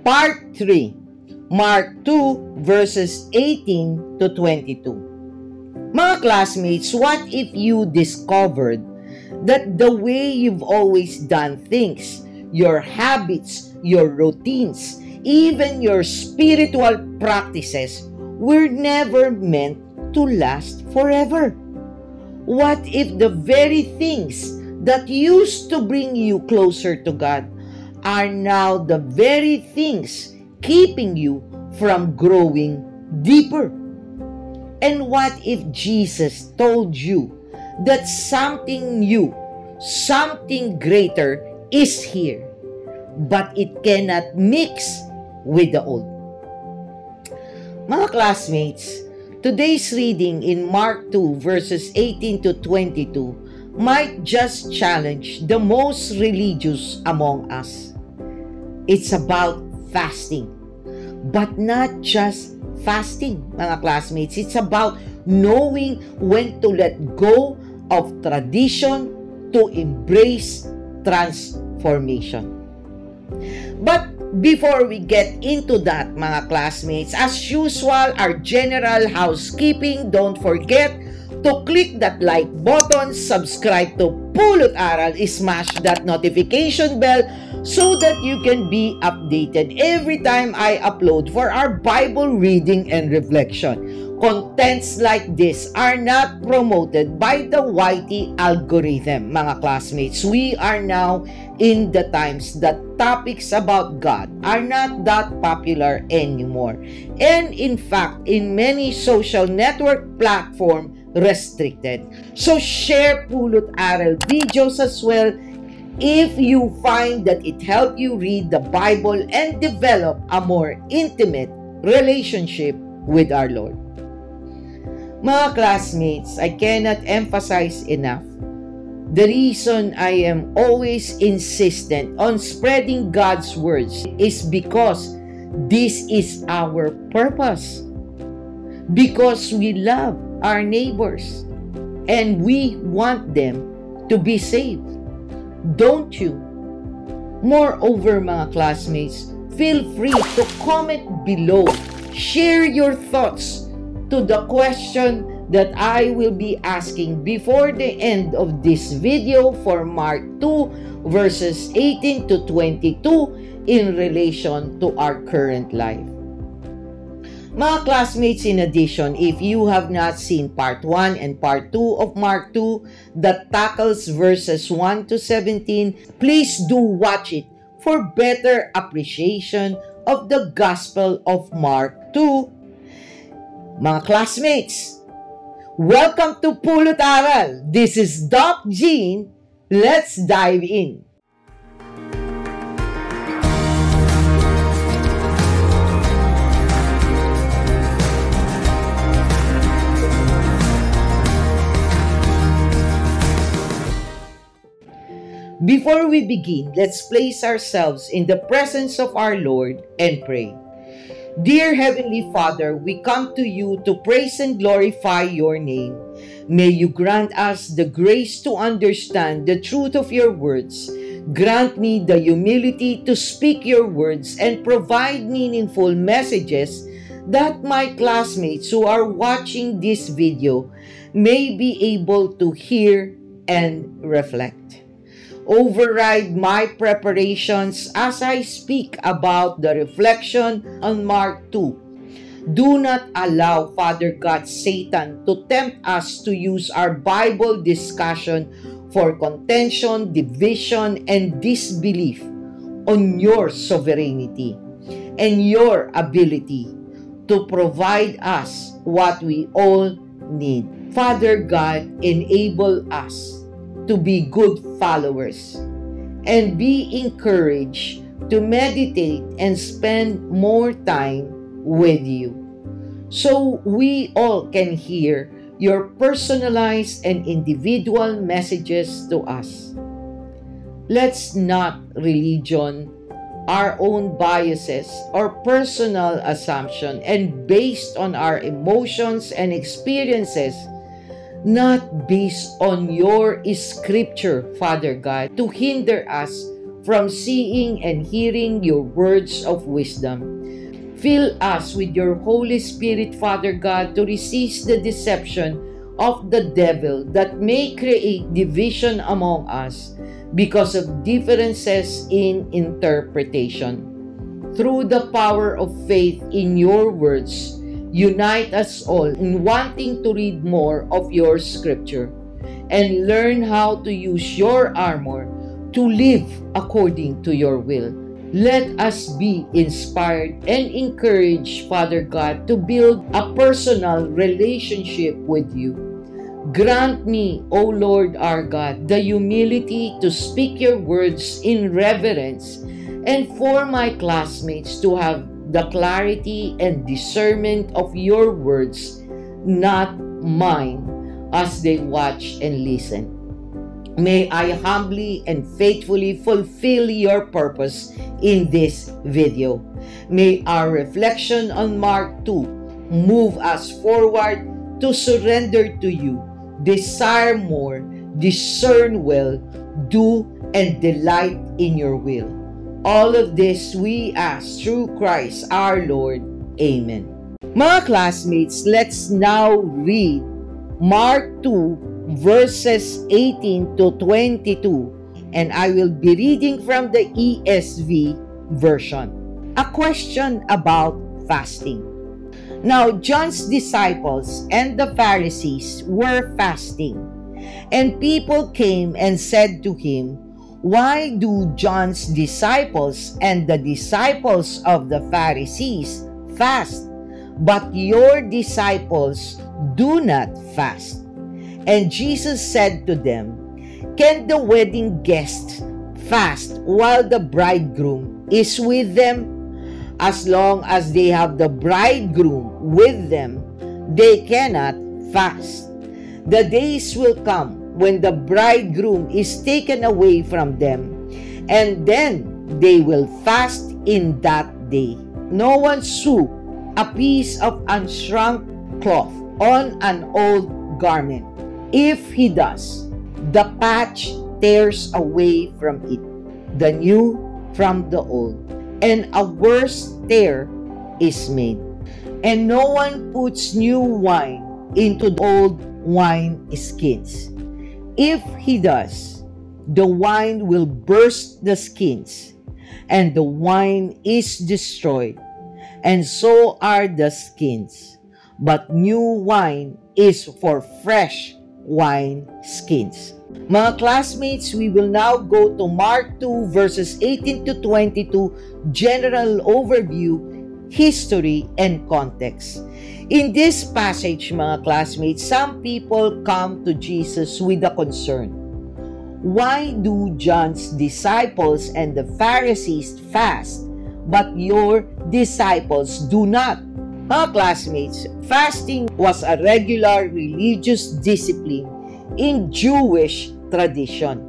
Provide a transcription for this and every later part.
Part 3, Mark 2 verses 18 to 22. Mga classmates, what if you discovered that the way you've always done things, your habits, your routines, even your spiritual practices were never meant to last forever? What if the very things that used to bring you closer to God are now the very things keeping you from growing deeper? And what if Jesus told you that something new, something greater is here, but it cannot mix with the old? Mga classmates, today's reading in Mark 2 verses 18 to 22 might just challenge the most religious among us. It's about fasting, but not just fasting, mga classmates. It's about knowing when to let go of tradition to embrace transformation. But before we get into that, mga classmates, as usual, our general housekeeping, don't forget to click that like button, subscribe to Pulot Aral, smash that notification bell so that you can be updated every time I upload for our Bible reading and reflection. Contents like this are not promoted by the YT algorithm, mga classmates. We are now in the times that topics about God are not that popular anymore. And in fact, in many social network platforms, restricted. So share Pulot Aral videos as well if you find that it helped you read the Bible and develop a more intimate relationship with our Lord. Mga classmates, I cannot emphasize enough the reason I am always insistent on spreading God's words is because this is our purpose. Because we love our neighbors and we want them to be saved. Don't you? Moreover, mga classmates, feel free to comment below. Share your thoughts to the question that I will be asking before the end of this video for Mark 2 verses 18 to 22 in relation to our current life. Mga classmates, in addition, if you have not seen Part 1 and Part 2 of Mark 2 that tackles verses 1 to 17, please do watch it for better appreciation of the Gospel of Mark 2. Mga classmates, welcome to Pulot Aral. This is Doc Jean. Let's dive in. Before we begin, let's place ourselves in the presence of our Lord and pray. Dear Heavenly Father, we come to you to praise and glorify your name. May you grant us the grace to understand the truth of your words. Grant me the humility to speak your words and provide meaningful messages that my classmates who are watching this video may be able to hear and reflect. Override my preparations as I speak about the reflection on Mark 2. Do not allow, Father God, Satan to tempt us to use our Bible discussion for contention, division, and disbelief on your sovereignty and your ability to provide us what we all need. Father God, enable us to be good followers and be encouraged to meditate and spend more time with you so we all can hear your personalized and individual messages to us. Let's not religion our own biases or personal assumption and based on our emotions and experiences, not based on your scripture, Father God, to hinder us from seeing and hearing your words of wisdom. Fill us with your Holy Spirit, Father God, to resist the deception of the devil that may create division among us because of differences in interpretation. Through the power of faith in your words, unite us all in wanting to read more of your scripture and learn how to use your armor to live according to your will. Let us be inspired and encouraged, Father God, to build a personal relationship with you. Grant me, O Lord our God, the humility to speak your words in reverence, and for my classmates to have the clarity and discernment of your words, not mine, as they watch and listen. May I humbly and faithfully fulfill your purpose in this video. May our reflection on Mark 2 move us forward to surrender to you, desire more, discern well, do and delight in your will. All of this we ask through Christ our Lord. Amen. Mga classmates, let's now read Mark 2 verses 18 to 22, and I will be reading from the ESV version. A question about fasting. Now John's disciples and the Pharisees were fasting, and people came and said to him, "Why do John's disciples and the disciples of the Pharisees fast, but your disciples do not fast?" And Jesus said to them, "Can the wedding guests fast while the bridegroom is with them? As long as they have the bridegroom with them, they cannot fast. The days will come when the bridegroom is taken away from them, and then they will fast in that day. No one sew a piece of unshrunk cloth on an old garment. If he does, the patch tears away from it, the new from the old, and a worse tear is made. And no one puts new wine into old wine skins. If he does, the wine will burst the skins, and the wine is destroyed, and so are the skins. But new wine is for fresh wine skins." Mga classmates, we will now go to Mark 2 verses 18 to 22, general overview, history, and context. In this passage, mga classmates, some people come to Jesus with a concern. Why do John's disciples and the Pharisees fast, but your disciples do not? Mga classmates, fasting was a regular religious discipline in Jewish tradition.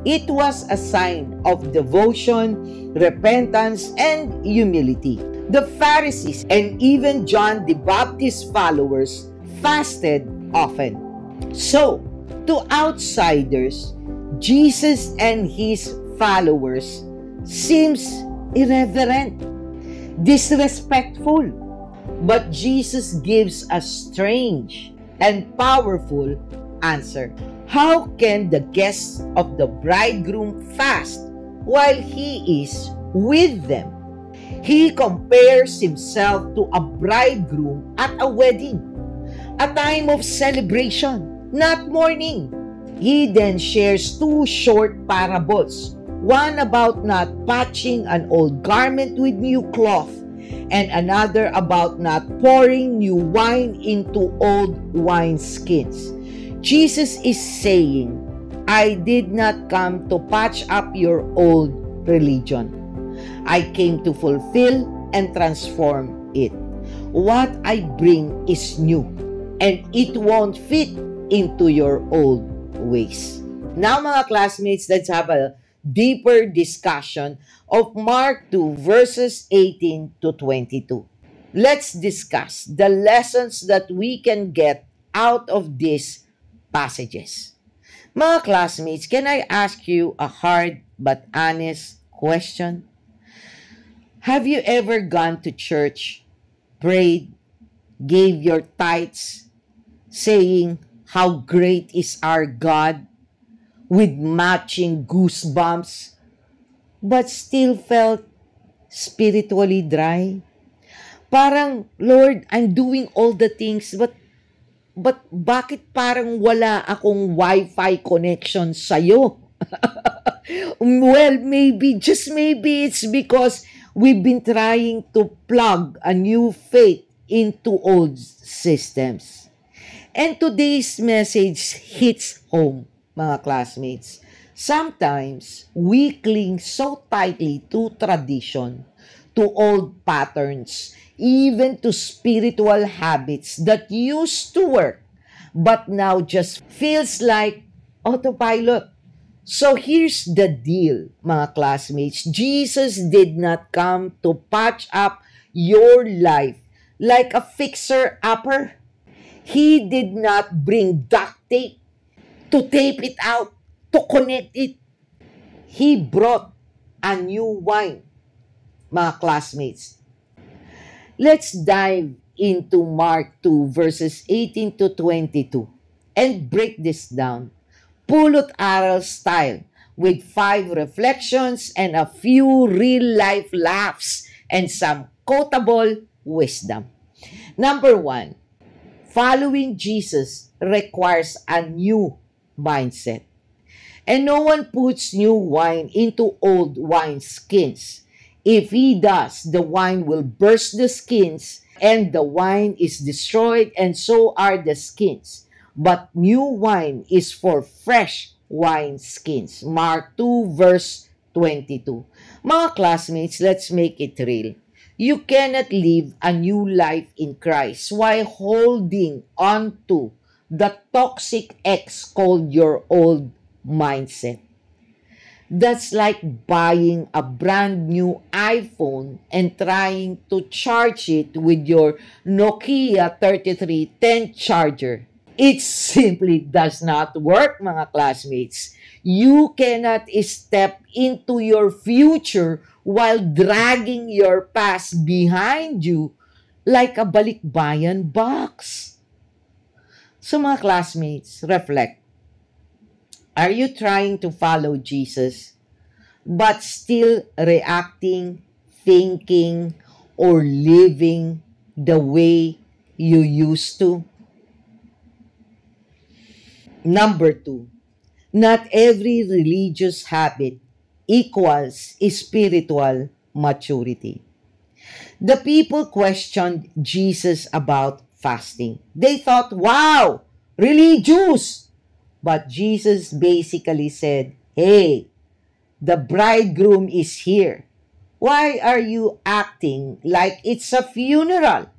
It was a sign of devotion, repentance, and humility. The Pharisees and even John the Baptist's followers fasted often. So, to outsiders, Jesus and his followers seems irreverent, disrespectful. But Jesus gives a strange and powerful answer. How can the guests of the bridegroom fast while he is with them? He compares himself to a bridegroom at a wedding, a time of celebration, not mourning. He then shares two short parables, one about not patching an old garment with new cloth, and another about not pouring new wine into old wineskins. Jesus is saying, "I did not come to patch up your old religion. I came to fulfill and transform it. What I bring is new, and it won't fit into your old ways." Now, mga classmates, let's have a deeper discussion of Mark 2 verses 18 to 22. Let's discuss the lessons that we can get out of these passages. Mga classmates, can I ask you a hard but honest question. Have you ever gone to church, prayed, gave your tithes, saying how great is our God with matching goosebumps, but still felt spiritually dry? Parang, Lord, I'm doing all the things, but bakit parang wala akong Wi-Fi connection sa'yo? Well, maybe, just maybe it's because we've been trying to plug a new faith into old systems. And today's message hits home, mga classmates. Sometimes, we cling so tightly to tradition, to old patterns, even to spiritual habits that used to work, but now just feels like autopilot. So here's the deal, mga classmates. Jesus did not come to patch up your life like a fixer-upper. He did not bring duct tape to tape it out, to connect it. He brought a new wine, mga classmates. Let's dive into Mark 2 verses 18 to 22 and break this down. Pulot-aral style with 5 reflections and a few real-life laughs and some quotable wisdom. Number 1, following Jesus requires a new mindset. And no one puts new wine into old wine skins. If he does, the wine will burst the skins and the wine is destroyed and so are the skins. But new wine is for fresh wine skins. Mark 2 verse 22. Mga classmates, let's make it real. You cannot live a new life in Christ while holding on to the toxic ex called your old mindset. That's like buying a brand new iPhone and trying to charge it with your Nokia 3310 charger. It simply does not work, mga classmates. You cannot step into your future while dragging your past behind you like a balikbayan box. So mga classmates, reflect. Are you trying to follow Jesus but still reacting, thinking, or living the way you used to? Number 2, not every religious habit equals spiritual maturity. The people questioned Jesus about fasting. They thought, wow, religious! But Jesus basically said, hey, the bridegroom is here. Why are you acting like it's a funeral?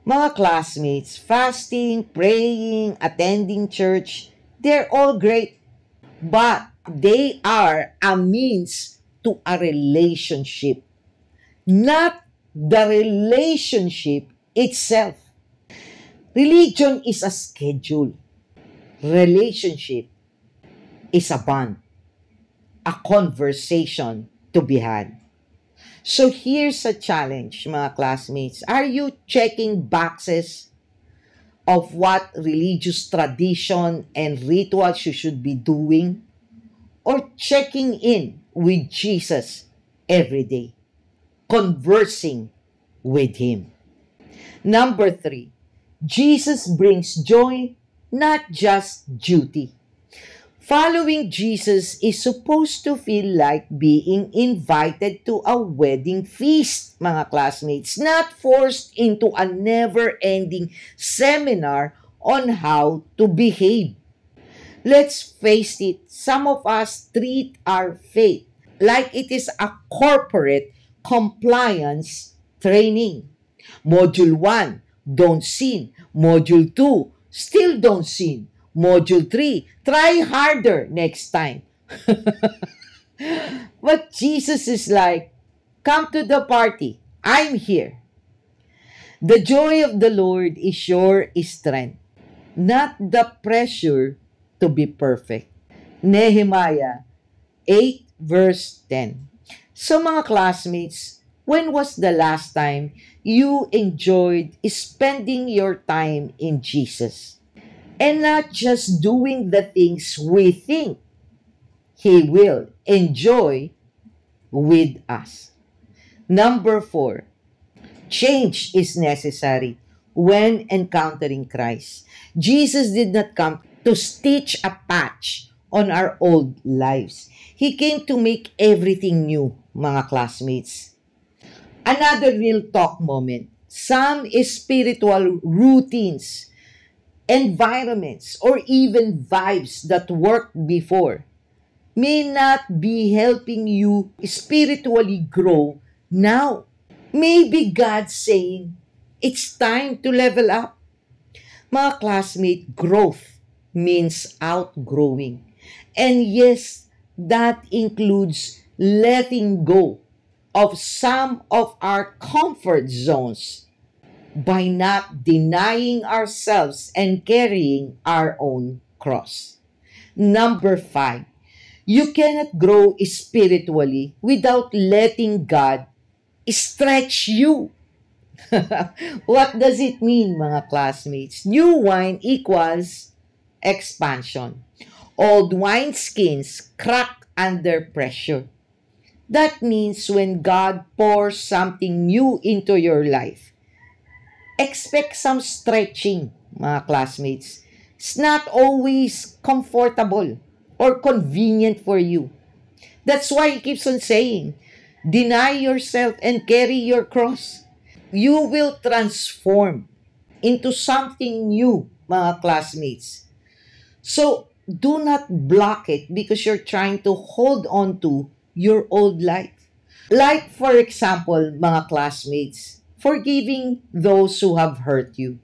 Mga classmates, fasting, praying, attending church, they're all great. But they are a means to a relationship, not the relationship itself. Religion is a schedule. Relationship is a bond, a conversation to be had. So here's a challenge, mga classmates. Are you checking boxes of what religious tradition and rituals you should be doing? Or checking in with Jesus every day, conversing with Him? Number 3, Jesus brings joy, not just duty. Following Jesus is supposed to feel like being invited to a wedding feast, mga classmates, not forced into a never-ending seminar on how to behave. Let's face it, some of us treat our faith like it is a corporate compliance training. Module 1, don't sin. Module 2, still don't sin. Module 3, try harder next time. But Jesus is like, come to the party. I'm here. The joy of the Lord is your strength, not the pressure to be perfect. Nehemiah 8 verse 10. So mga classmates, when was the last time you enjoyed spending your time in Jesus? And not just doing the things we think He will enjoy with us. Number 4, change is necessary when encountering Christ. Jesus did not come to stitch a patch on our old lives. He came to make everything new, mga classmates. Another real talk moment. Some spiritual routines, environments, or even vibes that worked before may not be helping you spiritually grow now. Maybe God's saying, it's time to level up. Mga classmate, growth means outgrowing. And yes, that includes letting go of some of our comfort zones by not denying ourselves and carrying our own cross. Number 5, you cannot grow spiritually without letting God stretch you. What does it mean, mga classmates? New wine equals expansion. Old wineskins crack under pressure. That means when God pours something new into your life, expect some stretching, mga classmates. It's not always comfortable or convenient for you. That's why he keeps on saying, deny yourself and carry your cross. You will transform into something new, mga classmates. So, do not block it because you're trying to hold on to your old life. Like, for example, mga classmates, forgiving those who have hurt you.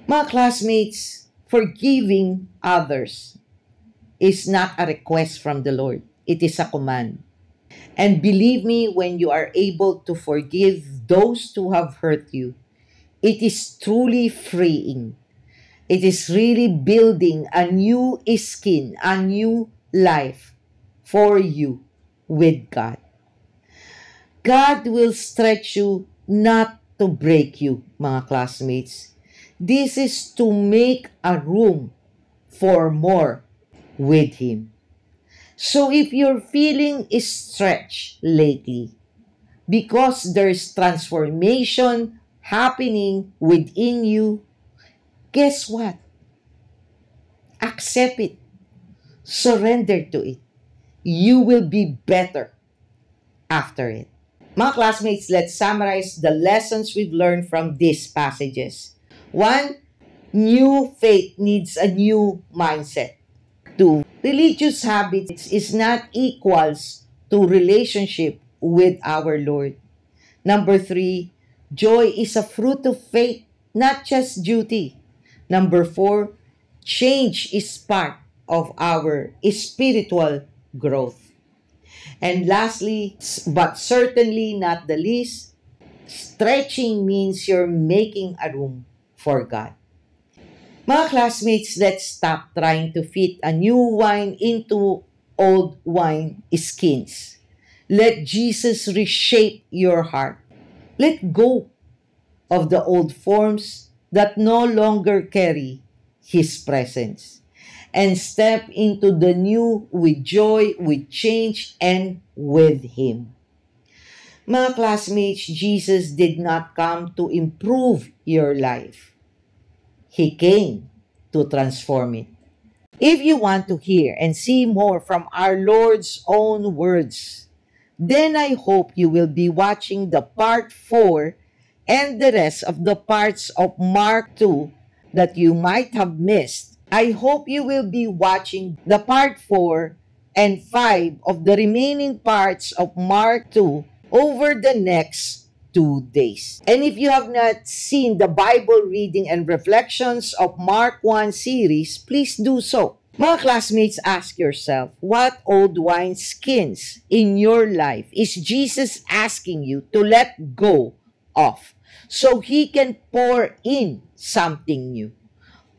Mga classmates, forgiving others is not a request from the Lord. It is a command. And believe me, when you are able to forgive those who have hurt you, it is truly freeing. It is really building a new skin, a new life for you with God. God will stretch you not to break you, mga classmates. This is to make a room for more with Him. So if you're feeling stretched lately because there's transformation happening within you, guess what? Accept it. Surrender to it. You will be better after it. Mga classmates, let's summarize the lessons we've learned from these passages. 1, new faith needs a new mindset. 2, religious habits is not equals to relationship with our Lord. Number 3, joy is a fruit of faith, not just duty. Number 4, change is part of our spiritual growth. And lastly, but certainly not the least, stretching means you're making a room for God. Mga classmates, let's stop trying to fit a new wine into old wine skins. Let Jesus reshape your heart. Let go of the old forms that no longer carry His presence. And step into the new with joy, with change, and with Him. Mga classmates, Jesus did not come to improve your life. He came to transform it. If you want to hear and see more from our Lord's own words, then I hope you will be watching the part 4 and the rest of the parts of Mark 2 that you might have missed. I hope you will be watching the part 4 and 5 of the remaining parts of Mark 2 over the next 2 days. And if you have not seen the Bible reading and reflections of Mark 1 series, please do so. Mga classmates, ask yourself, what old wine skins in your life is Jesus asking you to let go of so He can pour in something new?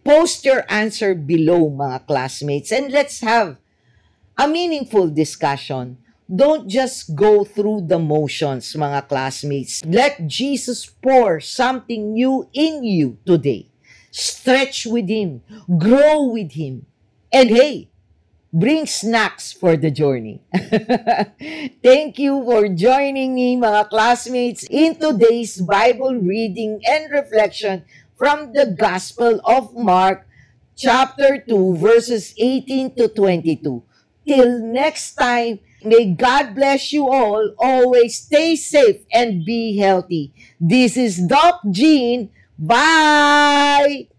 Post your answer below, mga classmates, and let's have a meaningful discussion. Don't just go through the motions, mga classmates. Let Jesus pour something new in you today. Stretch with Him. Grow with Him. And hey, bring snacks for the journey. Thank you for joining me, mga classmates, in today's Bible reading and reflection from the Gospel of Mark, chapter 2, verses 18 to 22. Till next time, may God bless you all. Always stay safe and be healthy. This is Doc Jean. Bye!